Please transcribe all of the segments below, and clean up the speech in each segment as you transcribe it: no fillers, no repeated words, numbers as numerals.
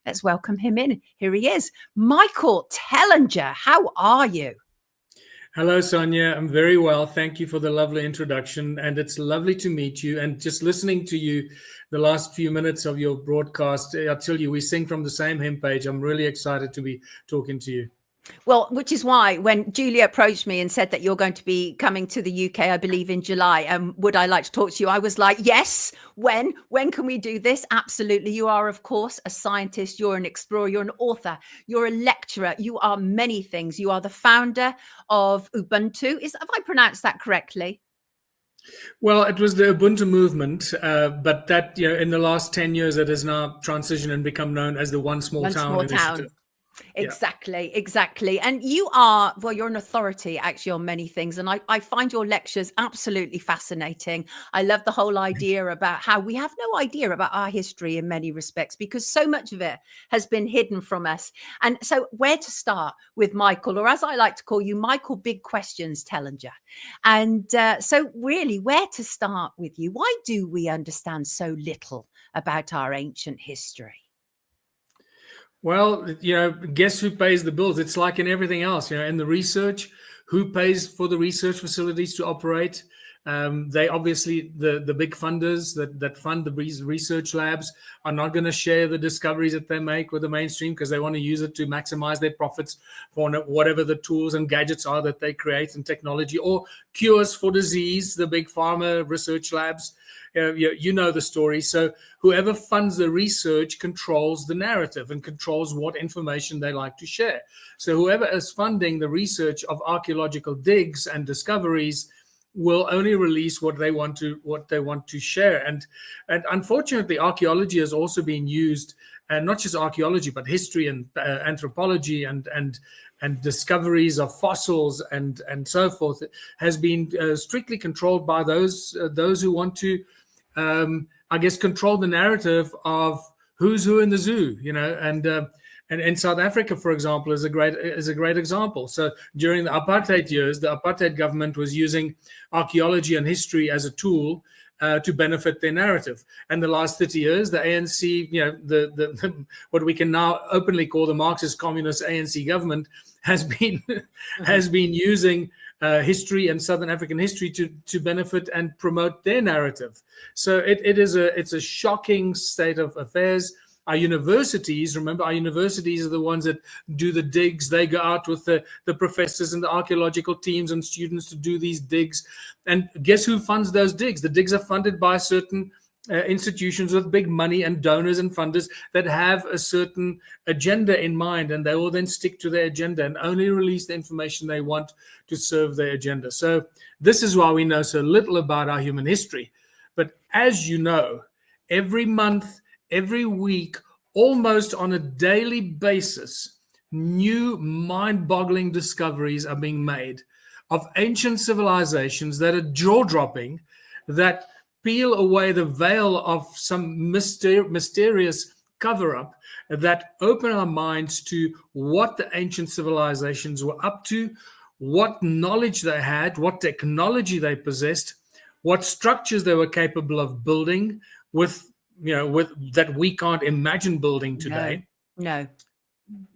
Let's welcome him in. Here he is. Michael Tellinger, how are you? Hello, Sonia. I'm very well. Thank you for the lovely introduction. And it's lovely to meet you. And just listening to you the last few minutes of your broadcast, I tell you, we sing from the same hymn page. I'm really excited to be talking to you. Well, which is why when Julia approached me and said that you're going to be coming to the UK, I believe in July, and would I like to talk to you? I was like, yes. When can we do this? Absolutely. You are, of course, a scientist. You're an explorer. You're an author. You're a lecturer. You are many things. You are the founder of Ubuntu. Have I pronounced that correctly? Well, it was the Ubuntu movement, but that, in the last 10 years, it has now transitioned and become known as the One Small Town initiative. Exactly. And you're an authority actually on many things. And I find your lectures absolutely fascinating. I love the whole idea about how we have no idea about our history in many respects, because so much of it has been hidden from us. And so where to start with Michael, or as I like to call you, Michael Big Questions Tellinger. And so really, where to start with you? Why do we understand so little about our ancient history? Well, guess who pays the bills? It's like in everything else, in the research, who pays for the research facilities to operate? They obviously, the big funders that fund the research labs are not going to share the discoveries that they make with the mainstream, because they want to use it to maximize their profits for whatever the tools and gadgets are that they create, and technology or cures for disease, the big pharma research labs. You know the story. So whoever funds the research controls the narrative and controls what information they like to share. So whoever is funding the research of archaeological digs and discoveries will only release what they want to share. And unfortunately, archaeology has also been used, and not just archaeology, but history and anthropology and discoveries of fossils and so forth has been strictly controlled by those who want to, control the narrative of who's who in the zoo, and in South Africa, for example, is a great example. So during the apartheid years, the apartheid government was using archaeology and history as a tool to benefit their narrative. And the last 30 years, the ANC, the what we can now openly call the Marxist Communist ANC government, has been using history and Southern African history to benefit and promote their narrative. So it's a shocking state of affairs. Our universities are the ones that do the digs. They go out with the professors and the archaeological teams and students to do these digs. And guess who funds those digs? The digs are funded by certain institutions with big money and donors and funders that have a certain agenda in mind, and they will then stick to their agenda and only release the information they want to serve their agenda. So this is why we know so little about our human history. But as you know, every month, every week, almost on a daily basis, new mind-boggling discoveries are being made of ancient civilizations that are jaw-dropping, that peel away the veil of some mysterious cover-up, that open our minds to what the ancient civilizations were up to, what knowledge they had, what technology they possessed, what structures they were capable of building with that we can't imagine building today. No.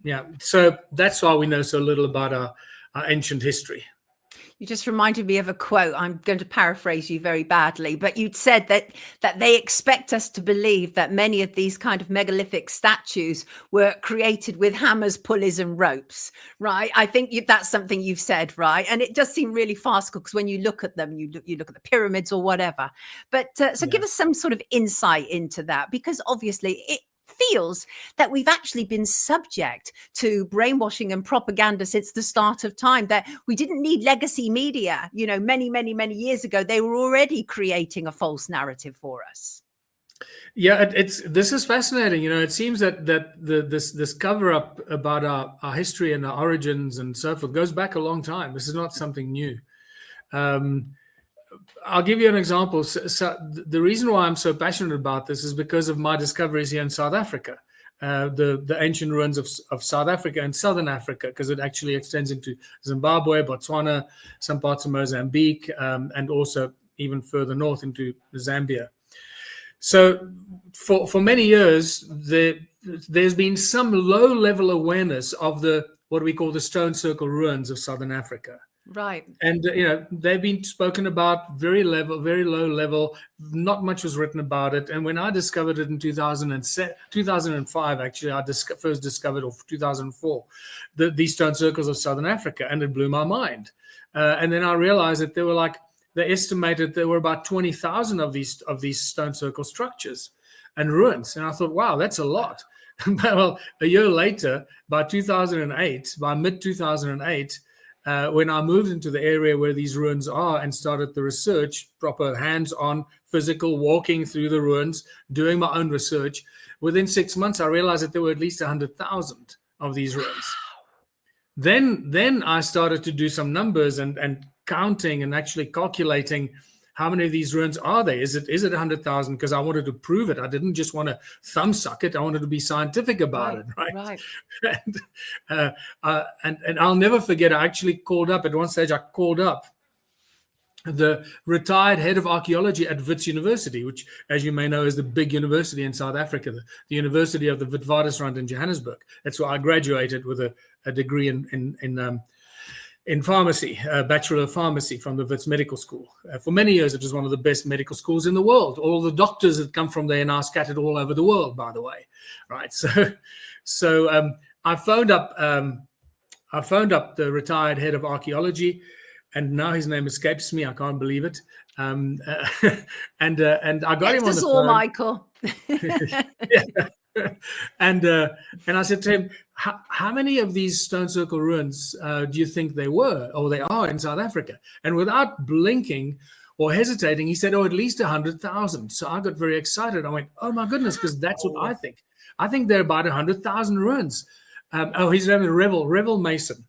Yeah. So that's why we know so little about our ancient history. You just reminded me of a quote. I'm going to paraphrase you very badly, but you'd said that they expect us to believe that many of these kind of megalithic statues were created with hammers, pulleys, and ropes, right? I think that's something you've said, right? And it does seem really farcical, because when you look at them, you look at the pyramids or whatever. But give us some sort of insight into that, because obviously it feels that we've actually been subject to brainwashing and propaganda since the start of time, that we didn't need legacy media. Many years ago, they were already creating a false narrative for us. Yeah, this is fascinating. It seems that this cover up about our history and our origins and so forth goes back a long time. This is not something new. I'll give you an example. So the reason why I'm so passionate about this is because of my discoveries here in South Africa, the ancient ruins of South Africa and Southern Africa, because it actually extends into Zimbabwe, Botswana, some parts of Mozambique, and also even further north into Zambia. So for many years, there's been some low-level awareness of what we call the stone circle ruins of southern Africa. Right. And they've been spoken about very low level. Not much was written about it. And when I discovered it in 2005, actually, I first discovered, or 2004, these stone circles of southern Africa, and it blew my mind. And then I realized that they estimated there were about 20,000 of these stone circle structures and ruins. And I thought, wow, that's a lot. Well, a year later, by mid 2008. When I moved into the area where these ruins are and started the research, proper hands-on physical walking through the ruins, doing my own research, within 6 months, I realized that there were at least 100,000 of these ruins. Then I started to do some numbers and counting and actually calculating how many of these ruins are there. Is it 100,000? Because I wanted to prove it. I didn't just want to thumbsuck it. I wanted to be scientific about it, right? And I'll never forget, I actually called up, at one stage I called up the retired head of archaeology at Wits University, which, as you may know, is the big university in South Africa, the University of the Witwatersrand in Johannesburg. That's where I graduated with a degree in pharmacy, a Bachelor of Pharmacy from the Wits Medical School. For many years, it was one of the best medical schools in the world. All the doctors that come from there are now scattered all over the world, by the way. Right. So I phoned up the retired head of archaeology, and now his name escapes me. I can't believe it. And I got him on the phone. Michael. And I said to him, how many of these stone circle ruins do you think they are in South Africa? And without blinking or hesitating, he said, at least 100,000. So I got very excited. I went, oh my goodness, because that's what I think. I think there are about 100,000 ruins. His name is Revel Mason.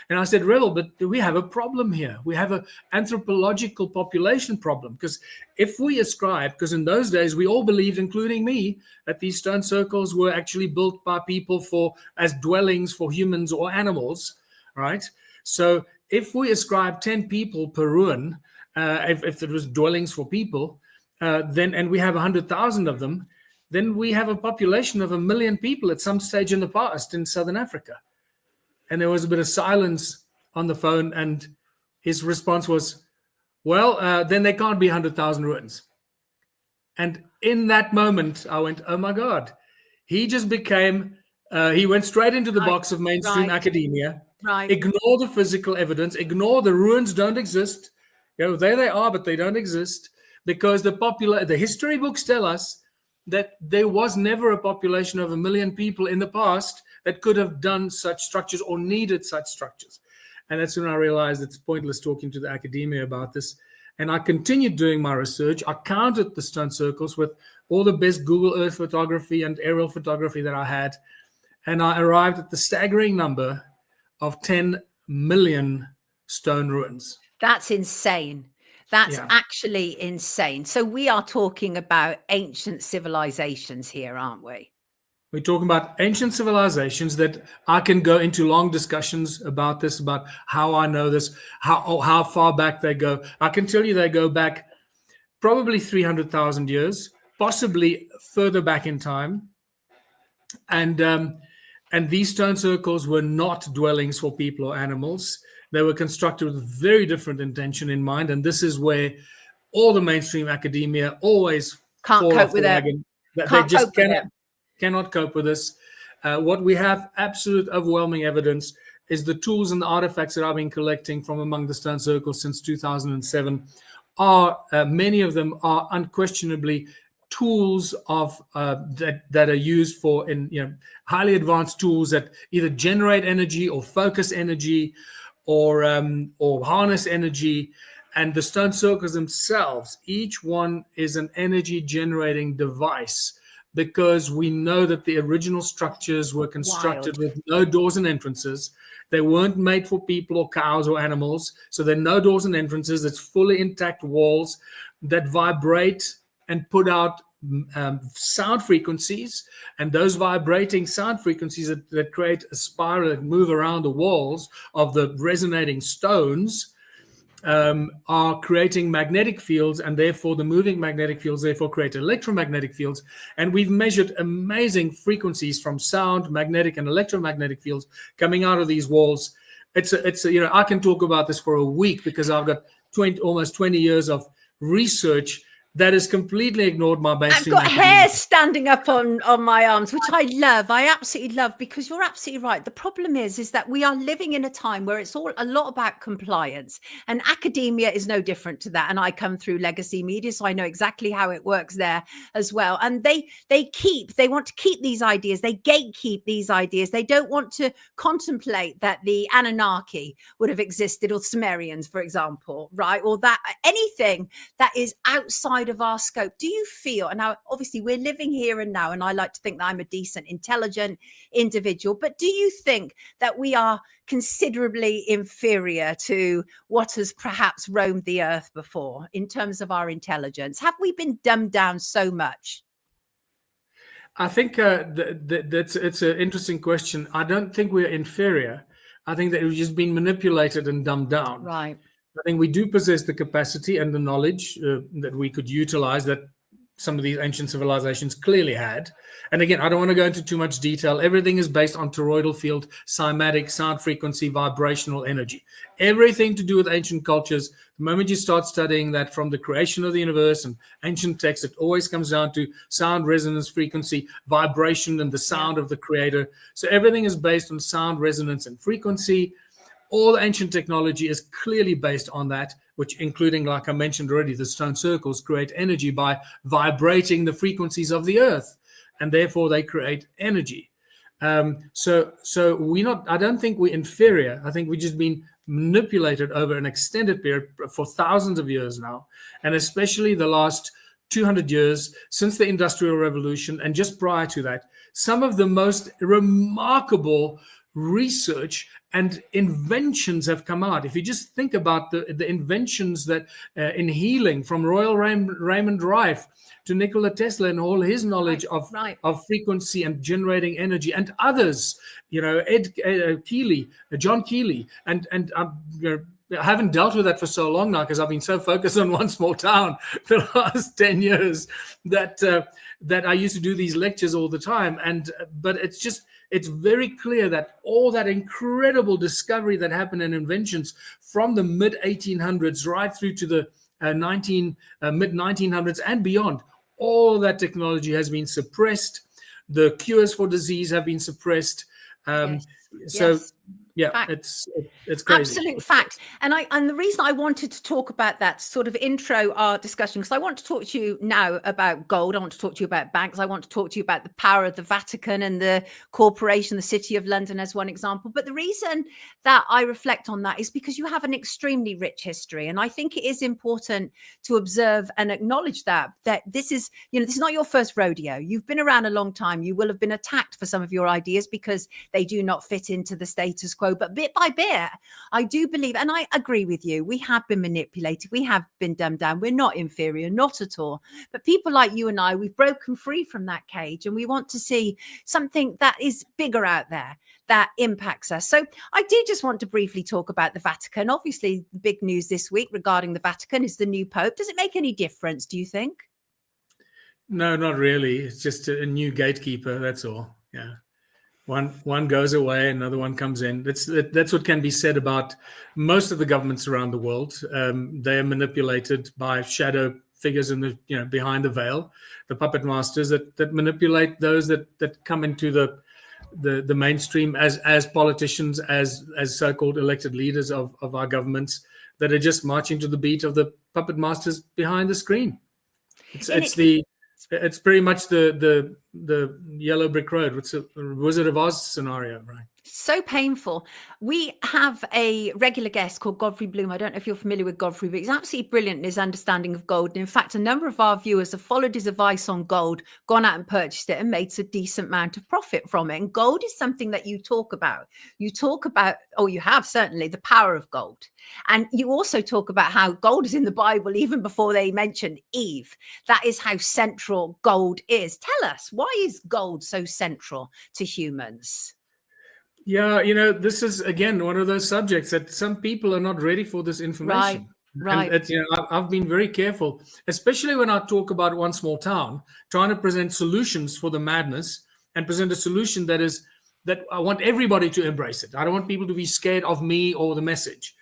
And I said, Revel, but we have a problem here. We have an anthropological population problem. Because if we ascribe, because in those days we all believed, including me, that these stone circles were actually built by people as dwellings for humans or animals, right? So if we ascribe 10 people per ruin, if it was dwellings for people, and we have 100,000 of them, then we have a population of 1 million people at some stage in the past in Southern Africa. And there was a bit of silence on the phone, and his response was, then there can't be 100,000 ruins. And in that moment, I went, oh my God. He just he went straight into the box of mainstream academia. Right. Ignore the physical evidence, ignore the ruins don't exist. There they are, but they don't exist, because the history books tell us that there was never a population of 1 million people in the past that could have done such structures or needed such structures. And that's when I realized it's pointless talking to the academia about this. And I continued doing my research. I counted the stone circles with all the best Google Earth photography and aerial photography that I had. And I arrived at the staggering number of 10 million stone ruins. That's insane. That's actually insane. So we are talking about ancient civilizations here, aren't we? We're talking about ancient civilizations that I can go into long discussions about this, about how I know this, how far back they go. I can tell you they go back probably 300,000 years, possibly further back in time. And these stone circles were not dwellings for people or animals. They were constructed with very different intention in mind. And this is where all the mainstream academia always can't cope with it. They just cannot cope with this. What we have absolute overwhelming evidence is the tools and the artifacts that I've been collecting from among the stone circles since 2007 many of them are unquestionably tools of that are used for highly advanced tools that either generate energy or focus energy or harness energy. And the stone circles themselves, each one is an energy generating device, because we know that the original structures were constructed with no doors and entrances. They weren't made for people or cows or animals. So there are no doors and entrances. It's fully intact walls that vibrate and put out sound frequencies. And those vibrating sound frequencies that create a spiral that move around the walls of the resonating stones are creating magnetic fields, and therefore the moving magnetic fields therefore create electromagnetic fields. And we've measured amazing frequencies from sound, magnetic, and electromagnetic fields coming out of these walls. It's I can talk about this for a week because I've got almost 20 years of research that has completely ignored my mainstream. I've got hair standing up on my arms, which I love. I absolutely love, because you're absolutely right. The problem is that we are living in a time where it's all a lot about compliance, and academia is no different to that. And I come through legacy media, so I know exactly how it works there as well. And they want to keep these ideas. They gatekeep these ideas. They don't want to contemplate that the Anunnaki would have existed, or Sumerians, for example, right? Or that anything that is outside of our scope. Do you feel, and now obviously we're living here and now, and I like to think that I'm a decent, intelligent individual, but do you think that we are considerably inferior to what has perhaps roamed the earth before in terms of our intelligence? Have we been dumbed down so much? I think it's an interesting question. I don't think we're inferior. I think that we've just been manipulated and dumbed down. Right. I think we do possess the capacity and the knowledge that we could utilize, that some of these ancient civilizations clearly had. And again, I don't want to go into too much detail. Everything is based on toroidal field, cymatic, sound frequency, vibrational energy. Everything to do with ancient cultures. The moment you start studying that from the creation of the universe and ancient texts, it always comes down to sound, resonance, frequency, vibration, and the sound of the creator. So everything is based on sound, resonance, and frequency. All ancient technology is clearly based on that, which including, like I mentioned already, the stone circles create energy by vibrating the frequencies of the earth, and therefore they create energy. So I don't think we're inferior. I think we've just been manipulated over an extended period for thousands of years now, and especially the last 200 years since the Industrial Revolution, and just prior to that, some of the most remarkable research and inventions have come out. If you just think about the inventions that in healing, from Royal Raymond Rife to Nikola Tesla and all his knowledge of frequency and generating energy, and others, John Keeley, and I haven't dealt with that for so long now because I've been so focused on one small town the last 10 years that I used to do these lectures all the time. But it's very clear that all that incredible discovery that happened in inventions from the mid 1800s right through to the mid 1900s and beyond, all that technology has been suppressed. The cures for disease have been suppressed. Yes. Yeah, fact. It's crazy. Absolute fact. And the reason I wanted to talk about that sort of intro our discussion, because I want to talk to you now about gold. I want to talk to you about banks. I want to talk to you about the power of the Vatican and the corporation, the City of London as one example. But the reason that I reflect on that is because you have an extremely rich history. And I think it is important to observe and acknowledge that this is not your first rodeo. You've been around a long time. You will have been attacked for some of your ideas because they do not fit into the status quo. But bit by bit, I do believe, and I agree with you, we have been manipulated. We have been dumbed down. We're not inferior, not at all. But people like you and I, we've broken free from that cage, and we want to see something that is bigger out there that impacts us. So I do just want to briefly talk about the Vatican. Obviously, the big news this week regarding the Vatican is the new Pope. Does it make any difference, do you think? No, not really. It's just a new gatekeeper. That's all. Yeah. One goes away, another one comes in. That's what can be said about most of the governments around the world. They are manipulated by shadow figures in the behind the veil, the puppet masters that manipulate those that come into the mainstream as politicians, as so-called elected leaders of our governments that are just marching to the beat of the puppet masters behind the screen. It's pretty much the yellow brick road. It's a Wizard of Oz scenario, right? So painful. We have a regular guest called Godfrey Bloom. I don't know if you're familiar with Godfrey, but he's absolutely brilliant in his understanding of gold. And in fact, a number of our viewers have followed his advice on gold, gone out and purchased it and made a decent amount of profit from it. And gold is something that you talk about. You talk about, you have certainly, the power of gold. And you also talk about how gold is in the Bible even before they mention Eve. That is how central gold is. Tell us, why is gold so central to humans? Yeah, this is, again, one of those subjects that some people are not ready for this information. And Right. it's, I've been very careful, especially when I talk about one small town, trying to present solutions for the madness and present a solution that I want everybody to embrace it. I don't want people to be scared of me or the message.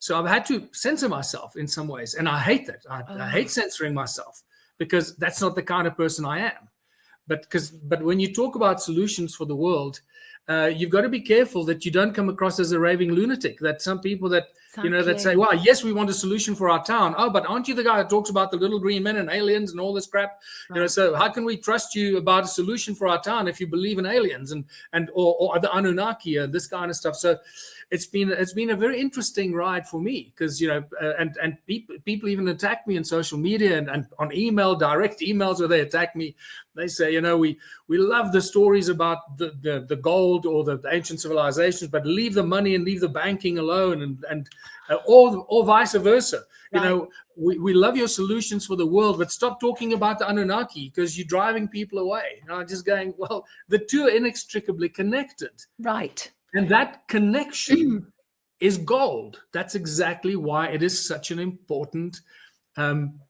So I've had to censor myself in some ways, and I hate that. I hate censoring myself because that's not the kind of person I am. But when you talk about solutions for the world, you've got to be careful that you don't come across as a raving lunatic. That some people that that say, "Well, yes, we want a solution for our town." Oh, but aren't you the guy that talks about the little green men and aliens and all this crap? Right. So how can we trust you about a solution for our town if you believe in aliens or the Anunnaki and this kind of stuff? So it's been a very interesting ride for me because and people even attack me on social media and on email, direct emails where they attack me. They say, we love the stories about the gold or the ancient civilizations, but leave the money and leave the banking alone, and or vice versa. Right. We love your solutions for the world, but stop talking about the Anunnaki because you're driving people away. And I'm just going, well, the two are inextricably connected. Right. And that connection is gold. That's exactly why it is such an important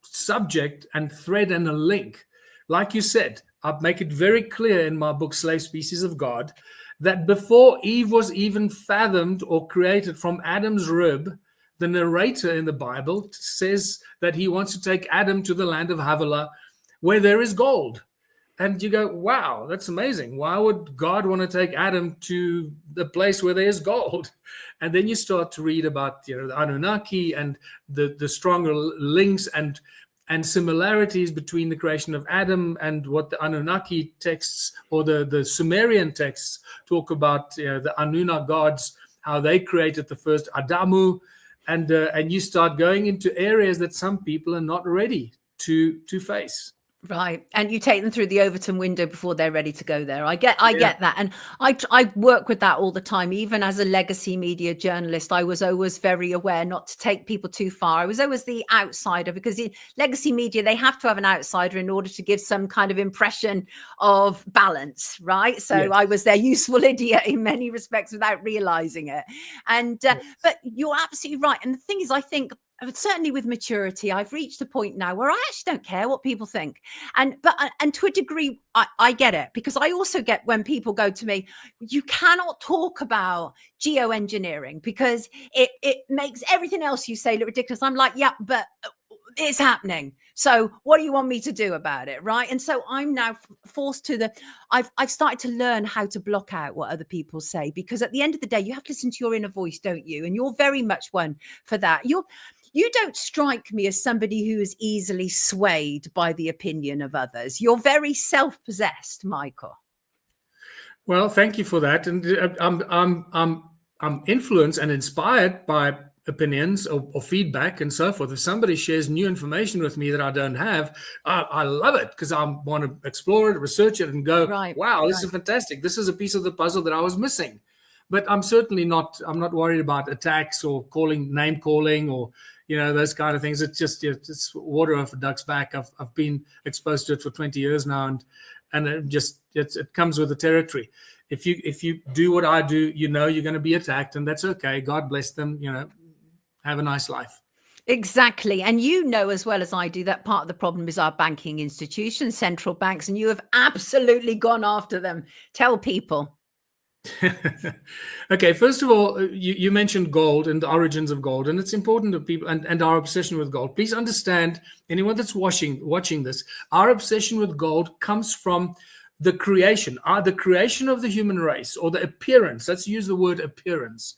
subject and thread and a link. Like you said, I make it very clear in my book, Slave Species of God, that before Eve was even fathomed or created from Adam's rib, the narrator in the Bible says that he wants to take Adam to the land of Havilah, where there is gold. And you go, wow, that's amazing. Why would God want to take Adam to the place where there's gold? And then you start to read about the Anunnaki and the stronger links and similarities between the creation of Adam and what the Anunnaki texts or the Sumerian texts talk about, the Anunna gods, how they created the first Adamu. And you start going into areas that some people are not ready to face. Right. And you take them through the Overton window before they're ready to go there. I get that. And I work with that all the time. Even as a legacy media journalist, I was always very aware not to take people too far. I was always the outsider because in legacy media, they have to have an outsider in order to give some kind of impression of balance. Right. So Yes. I was their useful idiot in many respects without realizing it. And but you're absolutely right. And the thing is, I think certainly with maturity, I've reached a point now where I actually don't care what people think. And to a degree, I get it, because I also get when people go to me, you cannot talk about geoengineering because it makes everything else you say look ridiculous. I'm like, yeah, but it's happening. So what do you want me to do about it? Right. And so I'm now forced to I've started to learn how to block out what other people say, because at the end of the day, you have to listen to your inner voice, don't you? And you're very much one for that. You don't strike me as somebody who is easily swayed by the opinion of others. You're very self-possessed, Michael. Well, thank you for that. And I'm influenced and inspired by opinions or feedback and so forth. If somebody shares new information with me that I don't have, I love it because I want to explore it, research it, and go, wow, this is fantastic. This is a piece of the puzzle that I was missing. But I'm certainly not worried about attacks or name calling or those kind of things. It's just it's water off a duck's back. I've been exposed to it for 20 years now, and it comes with the territory. If you do what I do, you're going to be attacked, and that's okay. God bless them. Have a nice life. Exactly. And as well as I do, that part of the problem is our banking institutions, central banks, and you have absolutely gone after them. Tell people. Okay, first of all, you mentioned gold and the origins of gold, and it's important to people and our obsession with gold. Please understand, anyone that's watching this, our obsession with gold comes from the creation of the human race, or the appearance. Let's use the word appearance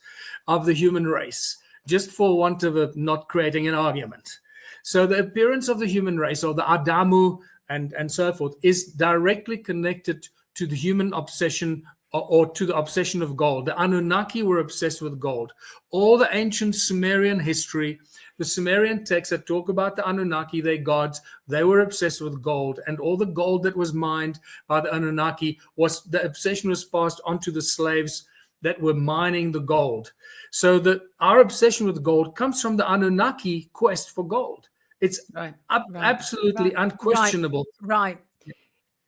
of the human race, just for want of not creating an argument. So the appearance of the human race, or the Adamu and so forth, is directly connected to the human obsession or to the obsession of gold. The Anunnaki were obsessed with gold. All the ancient Sumerian history, the Sumerian texts that talk about the Anunnaki, their gods, they were obsessed with gold. And all the gold that was mined by the Anunnaki, the obsession was passed on to the slaves that were mining the gold. So our obsession with gold comes from the Anunnaki quest for gold. It's absolutely unquestionable. Right.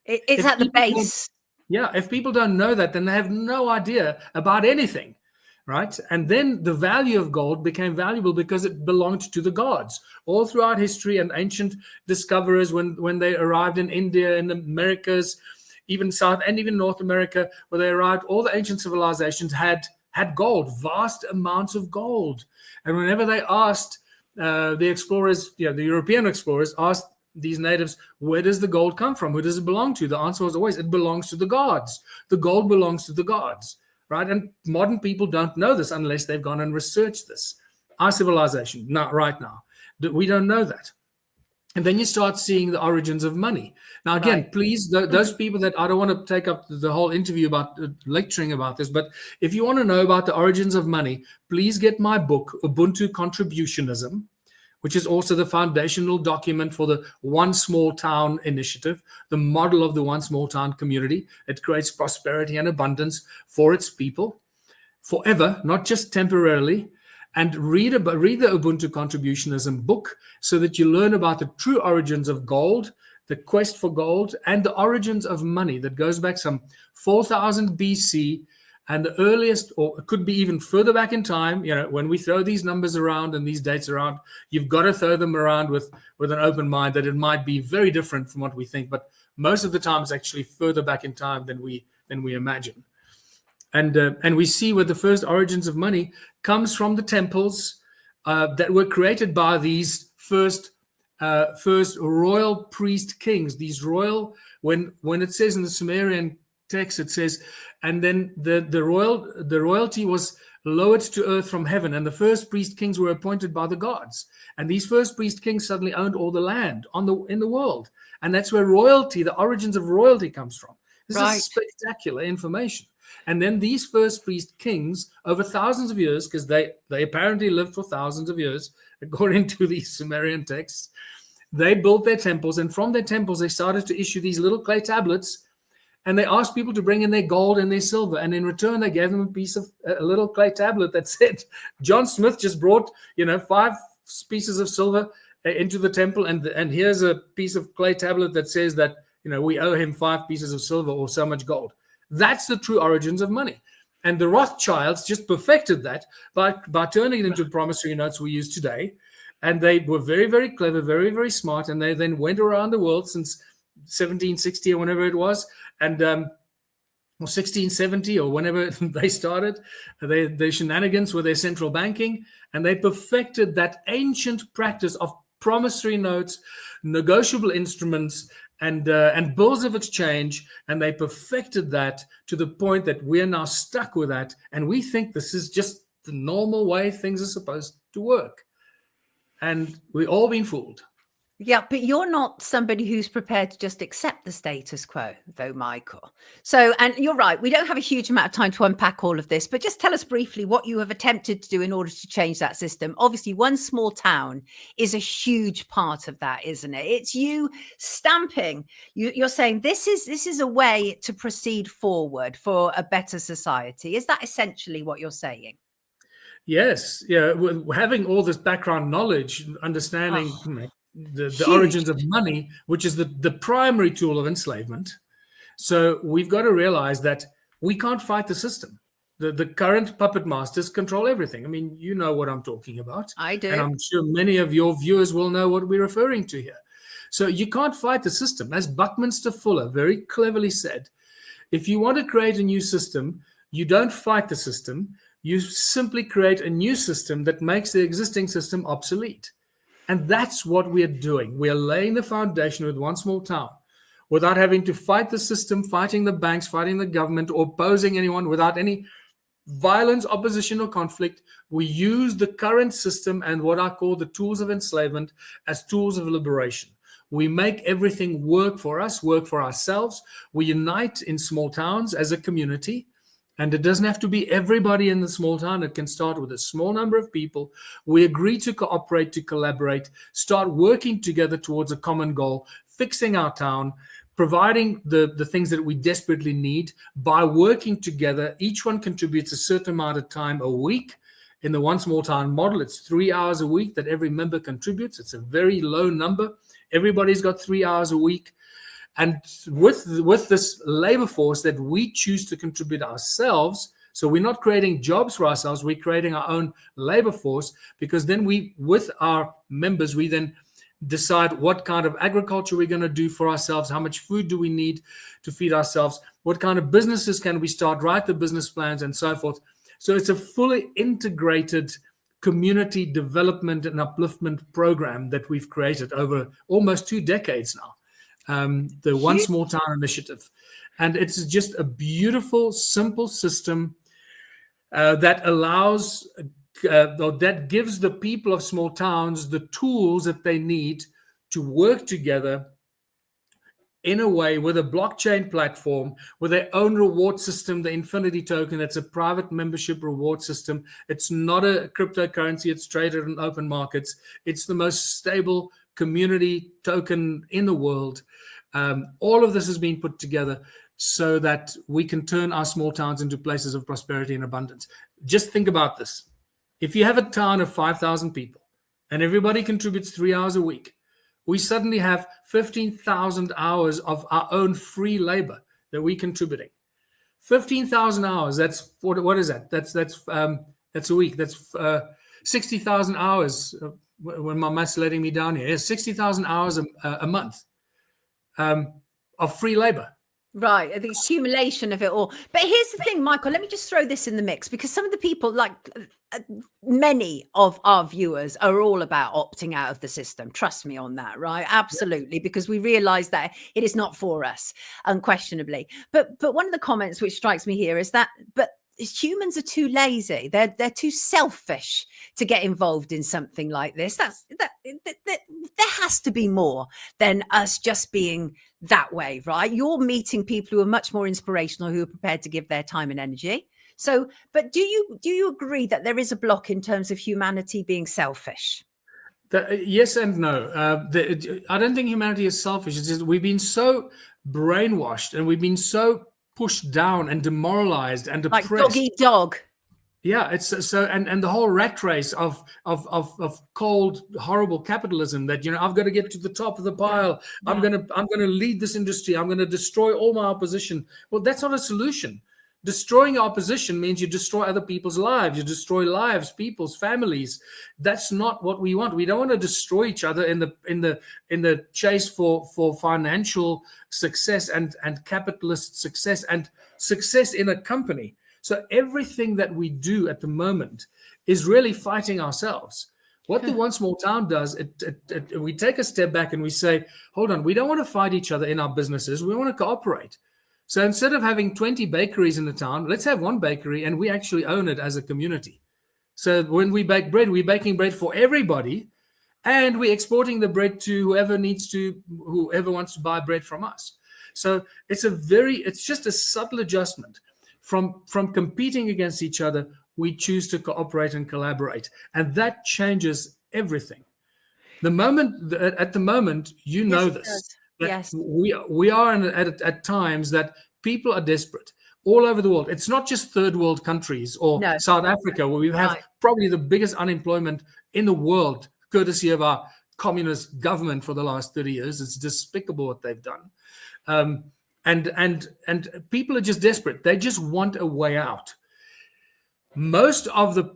It's at the base. Yeah, if people don't know that, then they have no idea about anything. right? And then the value of gold became valuable because it belonged to the gods. All throughout history, and ancient discoverers, when they arrived in India, in the Americas, even South and even North America, where they arrived, all the ancient civilizations had gold, vast amounts of gold. And whenever they asked the explorers, the European explorers asked these natives, where does the gold come from? Who does it belong to? The answer was always, it belongs to the gods. The gold belongs to the gods, right? And modern people don't know this unless they've gone and researched this. Our civilization, not right now, we don't know that. And then you start seeing the origins of money. Now, again, please, those people that, I don't want to take up the whole interview about lecturing about this, but if you want to know about the origins of money, please get my book, Ubuntu Contributionism, which is also the foundational document for the One Small Town initiative, the model of the One Small Town community. It creates prosperity and abundance for its people forever, not just temporarily. And read the Ubuntu Contributionism book so that you learn about the true origins of gold, the quest for gold, and the origins of money that goes back some 4,000 BC, and the earliest, or it could be even further back in time. When we throw these numbers around and these dates around, you've got to throw them around with an open mind that it might be very different from what we think. But most of the time, it's actually further back in time than we imagine. And we see where the first origins of money comes from the temples that were created by these first royal priest kings. These royal, when it says in the Sumerian text, it says, and then the royalty was lowered to earth from heaven, and the first priest kings were appointed by the gods. And these first priest kings suddenly owned all the land in the world, and that's where royalty, the origins of royalty, comes from. This is spectacular information. And then these first priest kings, over thousands of years, because they apparently lived for thousands of years, according to these Sumerian texts, they built their temples. And from their temples, they started to issue these little clay tablets. And they asked people to bring in their gold and their silver. And in return, they gave them a little clay tablet that said, John Smith just brought, 5 pieces of silver into the temple. And here's a piece of clay tablet that says that, we owe him 5 pieces of silver or so much gold. That's the true origins of money. And the Rothschilds just perfected that by turning it into promissory notes we use today. And they were very, very clever, very, very smart. And they then went around the world since 1760 or whenever it was, and or 1670 or whenever they started, their shenanigans with their central banking. And they perfected that ancient practice of promissory notes, negotiable instruments, and bills of exchange, and they perfected that to the point that we're now stuck with that, and we think this is just the normal way things are supposed to work, and we've all been fooled. Yeah, but you're not somebody who's prepared to just accept the status quo, though, Michael. So, and you're right, we don't have a huge amount of time to unpack all of this, but just tell us briefly what you have attempted to do in order to change that system. Obviously, One Small Town is a huge part of that, isn't it? It's you stamping, you're saying this is a way to proceed forward for a better society. Is that essentially what you're saying? Yes, yeah. Having all this background knowledge, understanding the origins of money, which is the primary tool of enslavement. So we've got to realize that we can't fight the system. The current puppet masters control everything. I mean, you know what I'm talking about. I do. And I'm sure many of your viewers will know what we're referring to here. So you can't fight the system. As Buckminster Fuller very cleverly said, if you want to create a new system, you don't fight the system. You simply create a new system that makes the existing system obsolete. And that's what we're doing. We're laying the foundation with One Small Town without having to fight the system, fighting the banks, fighting the government, or opposing anyone, without any violence, opposition, or conflict. We use the current system and what I call the tools of enslavement as tools of liberation. We make everything work for us, work for ourselves. We unite in small towns as a community. And it doesn't have to be everybody in the small town. It can start with a small number of people. We agree to cooperate, to collaborate, start working together towards a common goal, fixing our town, providing the things that we desperately need. By working together, each one contributes a certain amount of time a week. In the One Small Town model, it's 3 hours a week that every member contributes. It's a very low number. Everybody's got 3 hours a week. And with this labor force that we choose to contribute ourselves, So we're not creating jobs for ourselves, we're creating our own labor force, because then we, with our members, we then decide what kind of agriculture we're going to do for ourselves, how much food do we need to feed ourselves, what kind of businesses can we start, write the business plans, and so forth. So it's a fully integrated community development and upliftment program that we've created over almost 2 decades now, the One Small Town Initiative. And it's just a beautiful, simple system that allows or that gives the people of small towns the tools that they need to work together in a way with a blockchain platform, with their own reward system, the Infinity token. That's a private membership reward system. It's not a cryptocurrency. It's traded in open markets. It's the most stable community token in the world. All of this has been put together so that we can turn our small towns into places of prosperity and abundance. Just think about this. If you have a town of 5,000 people and everybody contributes 3 hours a week, we suddenly have 15,000 hours of our own free labor that we're contributing. 15,000 hours. That's what is that? That's a week. That's 60,000 hours. When my math's letting me down here, 60,000 hours a month of free labor. Right, the accumulation of it all. But here's the thing, Michael, let me just throw this in the mix, because some of the people, like many of our viewers, are all about opting out of the system. Trust me on that, right? Absolutely, because we realize that it is not for us, unquestionably. But one of the comments which strikes me here is that, but humans are too lazy. They're too selfish to get involved in something like this. There has to be more than us just being that way, right? You're meeting people who are much more inspirational, who are prepared to give their time and energy. So, but do you agree that there is a block in terms of humanity being selfish? Yes and no. I don't think humanity is selfish. It's just we've been so brainwashed and we've been so pushed down and demoralized and depressed. Like dog eat dog. Yeah, it's so, and the whole rat race of cold, horrible capitalism that, I've got to get to the top of the pile. Yeah. I'm gonna lead this industry. I'm gonna destroy all my opposition. Well, that's not a solution. Destroying opposition means you destroy other people's lives. You destroy lives, people's families. That's not what we want. We don't want to destroy each other in the chase for financial success and capitalist success and success in a company. So everything that we do at the moment is really fighting ourselves. What the One Small Town does, we take a step back and we say, hold on, we don't want to fight each other in our businesses. We want to cooperate. So instead of having 20 bakeries in the town, let's have one bakery and we actually own it as a community. So when we bake bread, we're baking bread for everybody and we're exporting the bread to whoever wants to buy bread from us. So it's just a subtle adjustment. From competing against each other, we choose to cooperate and collaborate. And that changes everything. At the moment, this. Yes. We are at times that people are desperate all over the world. It's not just third world countries or South Africa, where we have probably the biggest unemployment in the world, courtesy of our communist government for the last 30 years. It's despicable what they've done. And people are just desperate. They just want a way out. Most of the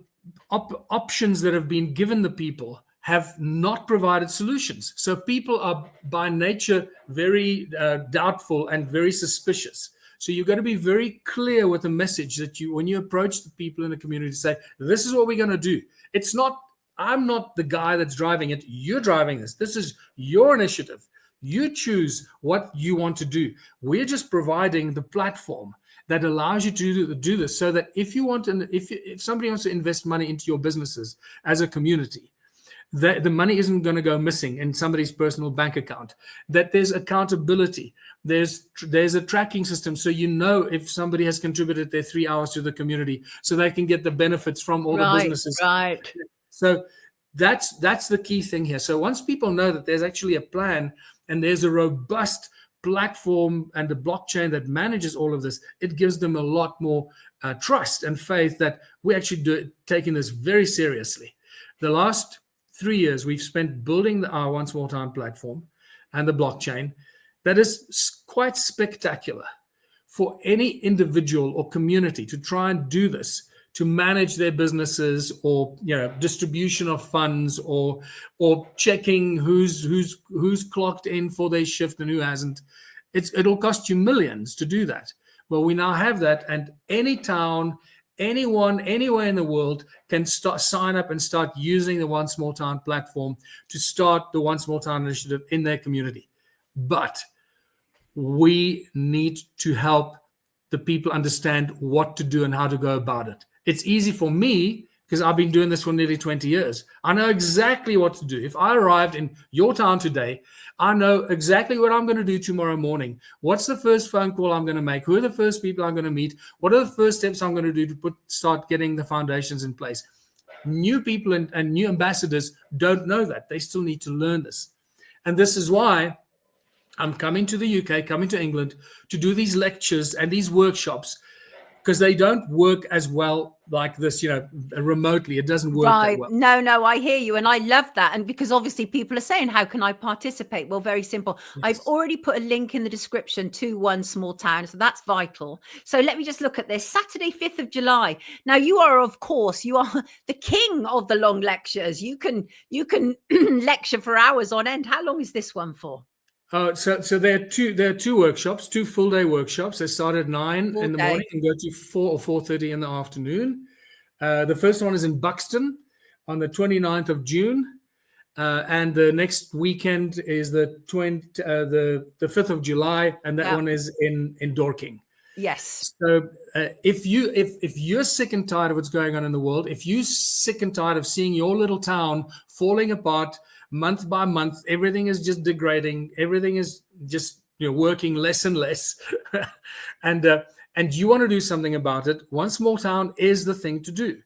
options that have been given the people have not provided solutions. So people are by nature very doubtful and very suspicious. So you've got to be very clear with the message that when you approach the people in the community, say, this is what we're going to do. It's not, I'm not the guy that's driving it. You're driving this. This is your initiative. You choose what you want to do. We're just providing the platform that allows you to do this, so that if somebody wants to invest money into your businesses as a community, the money isn't going to go missing in somebody's personal bank account. That there's accountability. There's a tracking system, so if somebody has contributed their 3 hours to the community, so they can get the benefits from all the businesses. Right. So that's the key thing here. So once people know that there's actually a plan and there's a robust platform and a blockchain that manages all of this, it gives them a lot more trust and faith that we're actually taking this very seriously. The last 3 years, we've spent building our One Small Town platform and the blockchain that is quite spectacular for any individual or community to try and do this, to manage their businesses, or distribution of funds, or checking who's clocked in for their shift and who hasn't. It'll cost you millions to do that. Well, we now have that, and any town, anyone, anywhere in the world can sign up and start using the One Small Town platform to start the One Small Town initiative in their community. But we need to help the people understand what to do and how to go about it. It's easy for me because I've been doing this for nearly 20 years. I know exactly what to do. If I arrived in your town today, I know exactly what I'm going to do tomorrow morning. What's the first phone call I'm going to make? Who are the first people I'm going to meet? What are the first steps I'm going to do to start getting the foundations in place? New people and new ambassadors don't know that. They still need to learn this. And this is why I'm coming to the UK, coming to England to do these lectures and these workshops, because they don't work as well like this, remotely. It doesn't work that well. No, I hear you. And I love that. And because obviously people are saying, how can I participate? Well, very simple. Yes. I've already put a link in the description to One Small Town. So that's vital. So let me just look at this. Saturday, 5th of July. Now you are, of course, you are the king of the long lectures. You can lecture for hours on end. How long is this one for? So there are two workshops, 2 full-day workshops. They start at 9 in the morning and go to 4 or 4:30 in the afternoon. The first one is in Buxton on the 29th of June, and the next weekend is the 5th of July, and that one is in Dorking. Yes. So if you're sick and tired of what's going on in the world, if you're sick and tired of seeing your little town falling apart month by month, everything is just degrading, everything is just working less and less, and you want to do something about it, One Small Town is the thing to do.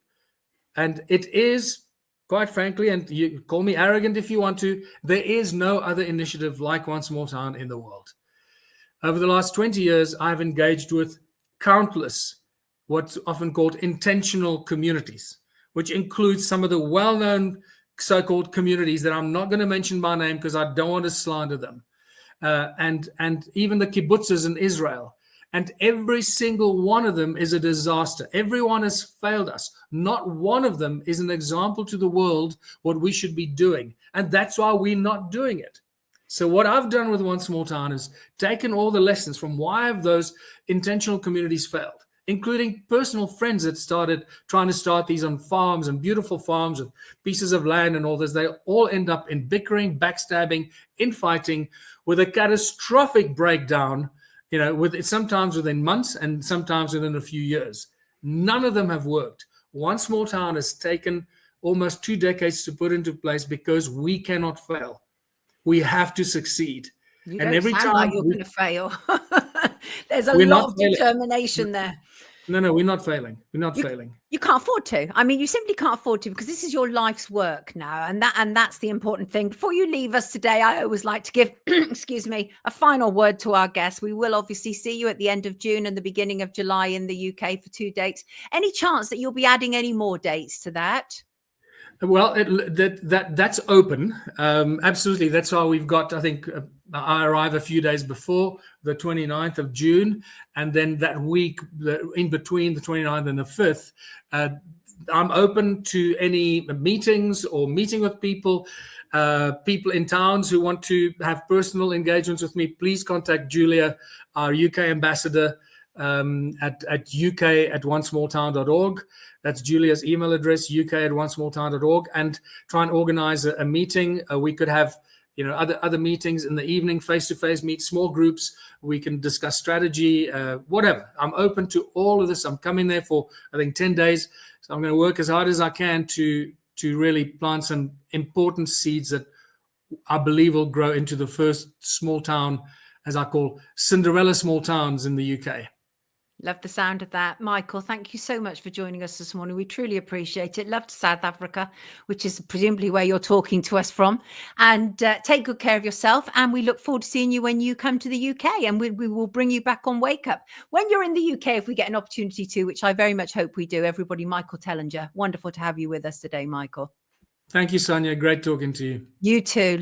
And it is, quite frankly, and you call me arrogant if you want to, there is no other initiative like One Small Town in the world. Over the last 20 years, I've engaged with countless what's often called intentional communities, which includes some of the well-known so-called communities that I'm not going to mention by name because I don't want to slander them, and even the kibbutzes in Israel. And every single one of them is a disaster. Everyone has failed us. Not one of them is an example to the world what we should be doing, and that's why we're not doing it. So what I've done with One Small Town is taken all the lessons from why have those intentional communities failed, including personal friends that started trying to start these on farms and beautiful farms with pieces of land and all this. They all end up in bickering, backstabbing, infighting, with a catastrophic breakdown, sometimes within months and sometimes within a few years. None of them have worked. One Small Town has taken almost 2 decades to put into place because we cannot fail. We have to succeed. You don't every sound time like you're going to fail. There's a lot of determination there. No, we're not failing. We're not failing. You can't afford to. I mean, you simply can't afford to, because this is your life's work now, and that's the important thing. Before you leave us today, I always like to give, excuse me, a final word to our guests. We will obviously see you at the end of June and the beginning of July in the UK for 2 dates. Any chance that you'll be adding any more dates to that? Well, that's open. Absolutely. That's why we've got, I think, I arrive a few days before the 29th of June. And then that week in between the 29th and the 5th, I'm open to any meetings or meeting with people in towns who want to have personal engagements with me. Please contact Julia, our UK ambassador, at uk@onesmalltown.org. That's Julia's email address, uk@onesmalltown.org, and try and organize a meeting. We could have other meetings in the evening, face-to-face, meet small groups. We can discuss strategy, whatever. I'm open to all of this. I'm coming there for, I think, 10 days. So I'm going to work as hard as I can to really plant some important seeds that I believe will grow into the first small town, as I call Cinderella small towns in the UK. Love the sound of that. Michael, thank you so much for joining us this morning. We truly appreciate it. Love to South Africa, which is presumably where you're talking to us from. And take good care of yourself. And we look forward to seeing you when you come to the UK. And we will bring you back on Wake Up. When you're in the UK, if we get an opportunity to, which I very much hope we do, everybody, Michael Tellinger. Wonderful to have you with us today, Michael. Thank you, Sonia. Great talking to you. You too.